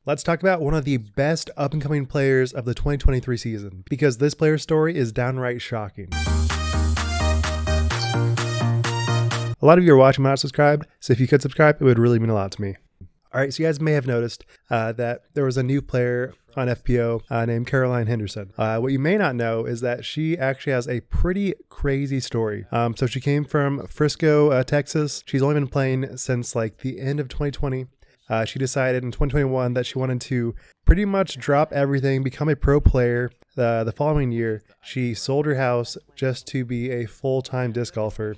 Let's talk about one of the best up-and-coming players of the 2023 season, because this player's story is downright shocking. A lot of you are watching but not subscribed, so if you could subscribe, it would really mean a lot to me. All right, so you guys may have noticed that there was a new player on FPO named Caroline Henderson. What you may not know is that she actually has a pretty crazy story. So she came from Frisco, Texas. She's only been playing since like the end of 2020. She decided in 2021 that she wanted to pretty much drop everything, become a pro player. The following year, she sold her house just to be a full-time disc golfer.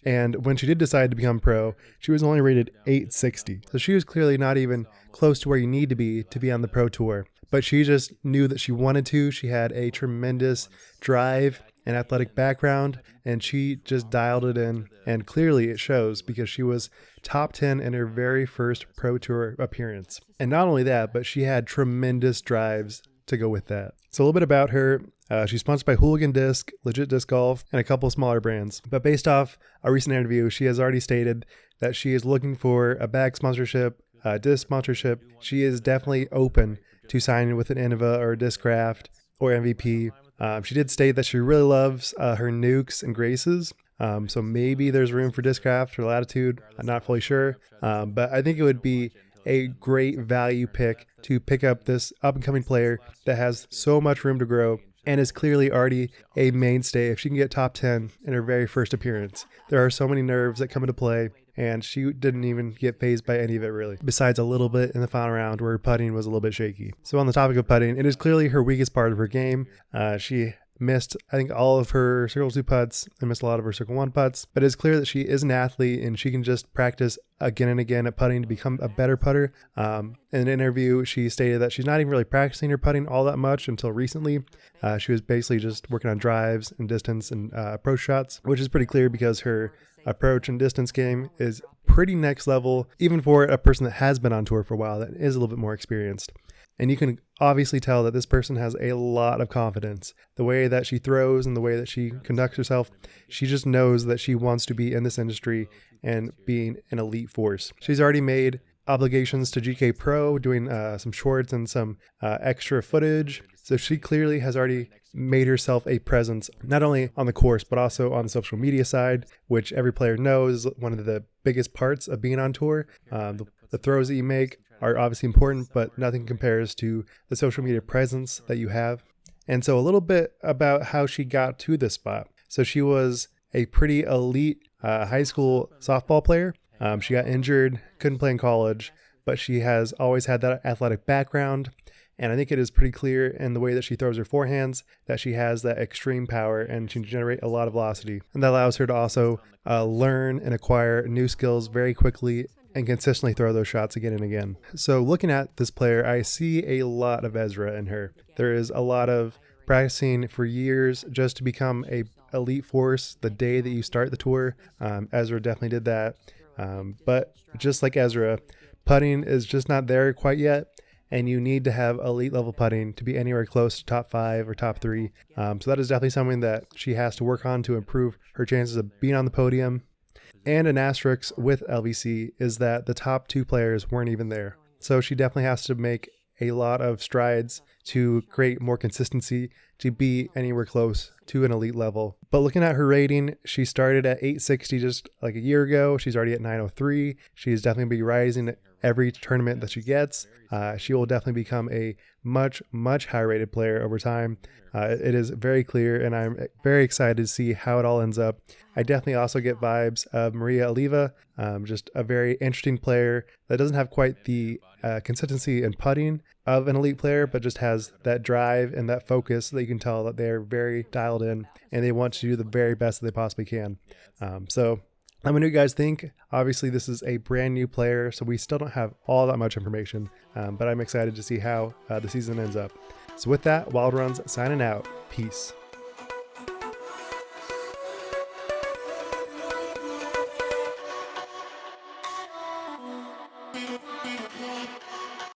And when she did decide to become pro, she was only rated 860. So she was clearly not even close to where you need to be on the pro tour. But she just knew that she wanted to. She had a tremendous drive and athletic background, and she just dialed it in. And clearly it shows, because she was top 10 in her very first pro tour appearance. And not only that, but she had tremendous drives to go with that. So a little bit about her. She's sponsored by Hooligan Disc, Legit Disc Golf, and a couple of smaller brands. But based off a recent interview, she has already stated that she is looking for a bag sponsorship, disc sponsorship. She is definitely open to signing with an Innova or Discraft or MVP. She did state that she really loves her Nukes and Graces. So maybe there's room for Discraft or Latitude. I'm not fully sure. But I think it would be a great value pick to pick up this up-and-coming player that has so much room to grow and is clearly already a mainstay. If she can get top 10 in her very first appearance, there are so many nerves that come into play, and she didn't even get fazed by any of it really, besides a little bit in the final round where her putting was a little bit shaky. So on the topic of putting, it is clearly her weakest part of her game. She missed, I think, all of her Circle 2 putts and missed a lot of her Circle 1 putts, but it's clear that she is an athlete and she can just practice again and again at putting to become a better putter. In an interview, she stated that she's not even really practicing her putting all that much until recently. She was basically just working on drives and distance and approach shots, which is pretty clear because her approach and distance game is pretty next level, even for a person that has been on tour for a while, that is a little bit more experienced. And you can obviously tell that this person has a lot of confidence. The way that she throws and the way that she conducts herself, she just knows that she wants to be in this industry and being an elite force. She's already made obligations to GK Pro, doing some shorts and some extra footage. So she clearly has already made herself a presence, not only on the course, but also on the social media side, which every player knows is one of the biggest parts of being on tour. The throws that you make are obviously important, but nothing compares to the social media presence that you have. And so a little bit about how she got to this spot. So she was a pretty elite high school softball player. She got injured, couldn't play in college, but she has always had that athletic background. And I think it is pretty clear in the way that she throws her forehands that she has that extreme power and she can generate a lot of velocity. And that allows her to also learn and acquire new skills very quickly and consistently throw those shots again and again. So looking at this player, I see a lot of Ezra in her. There is a lot of practicing for years just to become a elite force the day that you start the tour. Ezra definitely did that. But just like Ezra, putting is just not there quite yet. And you need to have elite level putting to be anywhere close to top 5 or top 3. So that is definitely something that she has to work on to improve her chances of being on the podium. And an asterisk with LVC is that the top 2 players weren't even there. So she definitely has to make a lot of strides to create more consistency to be anywhere close to an elite level. But looking at her rating, she started at 860 just like a year ago. She's already at 903. She's definitely be rising every tournament that she gets. She will definitely become a much, much higher rated player over time. It is very clear, and I'm very excited to see how it all ends up. I definitely also get vibes of Maria Oliva, just a very interesting player that doesn't have quite the consistency in putting of an elite player, but just has that drive and that focus that you can tell that they're very dialed in and they want to do the very best that they possibly can. So let me know what you guys think. Obviously, this is a brand new player, so we still don't have all that much information, but I'm excited to see how the season ends up. So with that, Wild Runs signing out. Peace.